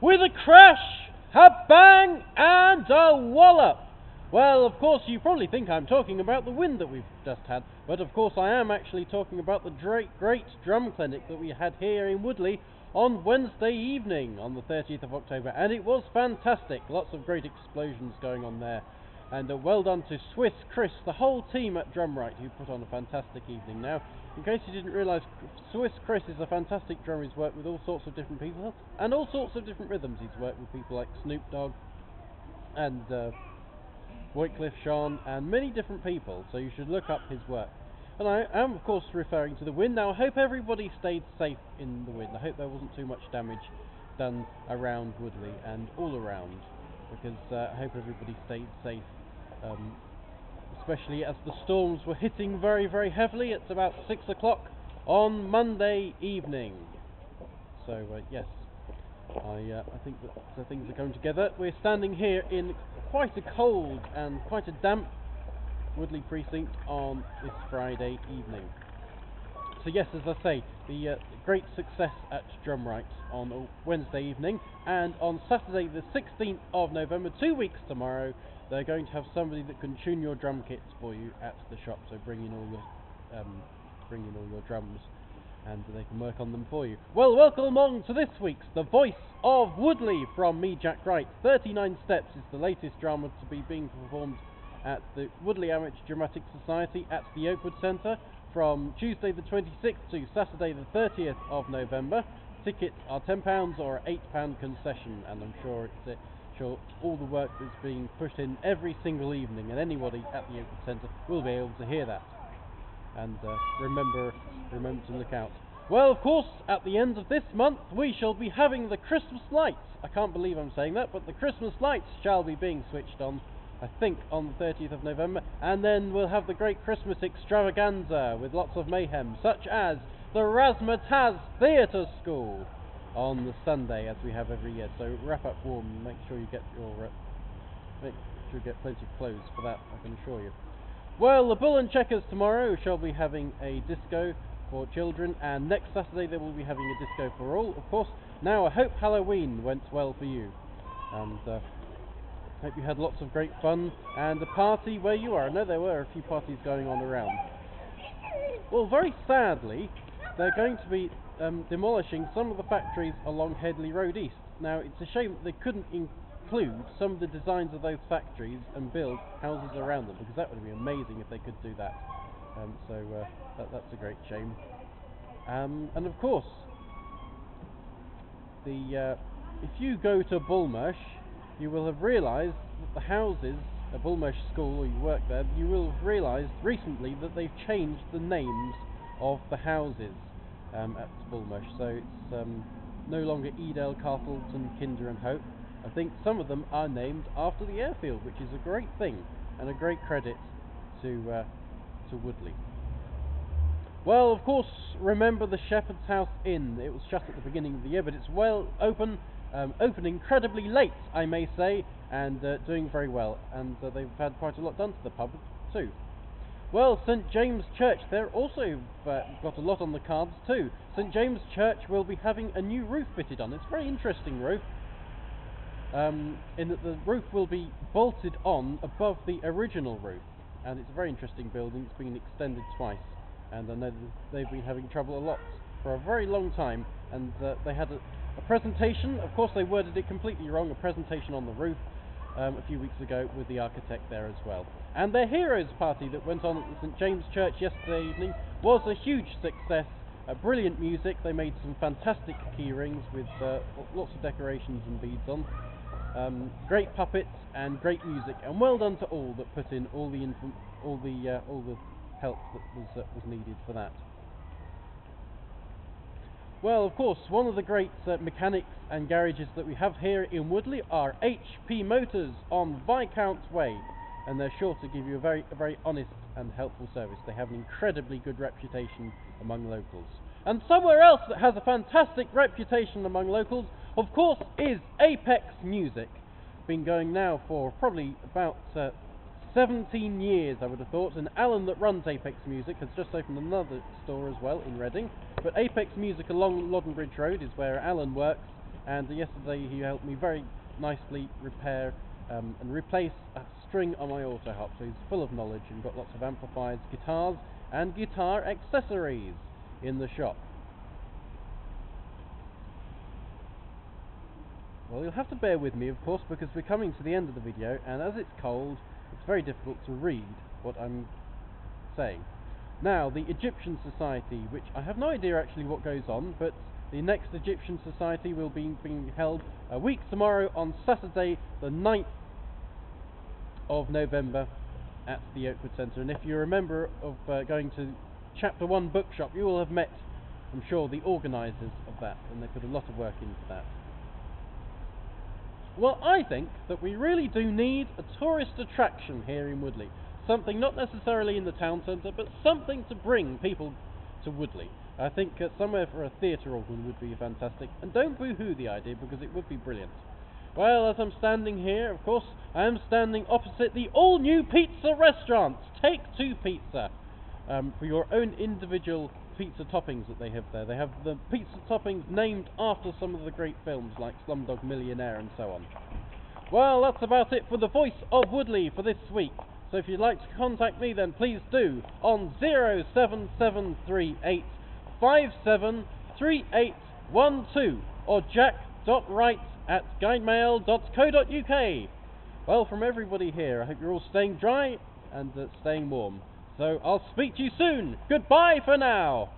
with a crash, a bang, and a wallop. Well, of course, you probably think I'm talking about the wind that we've just had, but of course I am actually talking about the great drum clinic that we had here in Woodley on Wednesday evening, on the 30th of October, and it was fantastic. Lots of great explosions going on there. And well done to Swiss Chris, the whole team at Drumright, who put on a fantastic evening. Now, in case you didn't realise, Swiss Chris is a fantastic drummer. He's worked with all sorts of different people and all sorts of different rhythms. He's worked with people like Snoop Dogg and Wycliffe Jean and many different people, so you should look up his work. And I am, of course, referring to the wind. Now, I hope everybody stayed safe in the wind. I hope there wasn't too much damage done around Woodley and all around, because I hope everybody stayed safe, especially as the storms were hitting very, very heavily. It's about 6 o'clock on Monday evening. So, yes, I think that things are coming together. We're standing here in quite a cold and quite a damp Woodley precinct on this Friday evening. So yes, as I say, the great success at Drumright on Wednesday evening, and on Saturday the 16th of November, 2 weeks tomorrow, they're going to have somebody that can tune your drum kits for you at the shop. So bring in all your drums, and they can work on them for you. Well, welcome along to this week's The Voice of Woodley from me, Jack Wright. 39 Steps is the latest drama to be being performed at the Woodley Amateur Dramatic Society at the Oakwood Centre from Tuesday the 26th to Saturday the 30th of November. Tickets are £10 or £8 concession, and I'm sure all the work that's being put in every single evening, and anybody at the Oakwood Centre will be able to hear that. And remember to look out. Well, of course, at the end of this month we shall be having the Christmas lights. I can't believe I'm saying that, but the Christmas lights shall be being switched on, I think, on the 30th of November, and then we'll have the great Christmas extravaganza with lots of mayhem, such as the Razzmatazz Theatre School on the Sunday, as we have every year. So wrap up warm and make sure you get plenty of clothes for that, I can assure you. Well, the Bull and Checkers tomorrow shall be having a disco for children, and next Saturday they will be having a disco for all, of course. Now, I hope Halloween went well for you, and hope you had lots of great fun and a party where you are. I know there were a few parties going on around. Well, very sadly, they're going to be demolishing some of the factories along Headley Road East. Now, it's a shame that they couldn't include some of the designs of those factories and build houses around them, because that would be amazing if they could do that. That's a great shame. And of course, if you go to Bulmersh, you will have realised that the houses at Bulmersh School, or you work there, you will have realised recently that they've changed the names of the houses at Bulmersh. So it's no longer Edale, Castleton, Kinder and Hope. I think some of them are named after the airfield, which is a great thing and a great credit to Woodley. Well, of course, remember the Shepherd's House Inn. It was shut at the beginning of the year, but it's well open. Opened incredibly late, I may say, and doing very well, and they've had quite a lot done to the pub too. Well, St James Church, they're also got a lot on the cards too. St James Church will be having a new roof fitted on. It's a very interesting roof, in that the roof will be bolted on above the original roof, and it's a very interesting building. It's been extended twice, and I know that they've been having trouble a lot for a very long time, and they had a presentation. Of course, they worded it completely wrong, a presentation on the roof a few weeks ago with the architect there as well. And their Heroes Party that went on at the St James Church yesterday evening was a huge success. Brilliant music. They made some fantastic key rings with lots of decorations and beads on. Great puppets and great music, and well done to all that put in all the help that was needed for that. Well, of course, one of the great mechanics and garages that we have here in Woodley are HP Motors on Viscount Way, and they're sure to give you a very honest and helpful service. They have an incredibly good reputation among locals. And somewhere else that has a fantastic reputation among locals, of course, is Apex Music. Been going now for probably about 17 years, I would have thought, and Alan that runs Apex Music has just opened another store as well in Reading. But Apex Music along Loddon Bridge Road is where Alan works, and yesterday he helped me very nicely repair and replace a string on my auto harp. So he's full of knowledge and got lots of amplifiers, guitars and guitar accessories in the shop. Well, you'll have to bear with me, of course, because we're coming to the end of the video, and as it's cold, it's very difficult to read what I'm saying. Now, the Egyptian Society, which I have no idea actually what goes on, but the next Egyptian Society will be being held a week tomorrow on Saturday, the 9th of November at the Oakwood Centre. And if you're a member of going to Chapter 1 Bookshop, you will have met, I'm sure, the organisers of that, and they put a lot of work into that. Well, I think that we really do need a tourist attraction here in Woodley. Something not necessarily in the town centre, but something to bring people to Woodley. I think somewhere for a theatre organ would be fantastic. And don't boo-hoo the idea, because it would be brilliant. Well, as I'm standing here, of course, I am standing opposite the all-new pizza restaurant, Take Two Pizza, for your own individual pizza toppings that they have there. They have the pizza toppings named after some of the great films like Slumdog Millionaire and so on. Well, that's about it for the Voice of Woodley for this week. So if you'd like to contact me, then please do on 07738 573812 or jack.wright@guidemail.co.uk. Well, from everybody here, I hope you're all staying dry and staying warm. So I'll speak to you soon. Goodbye for now.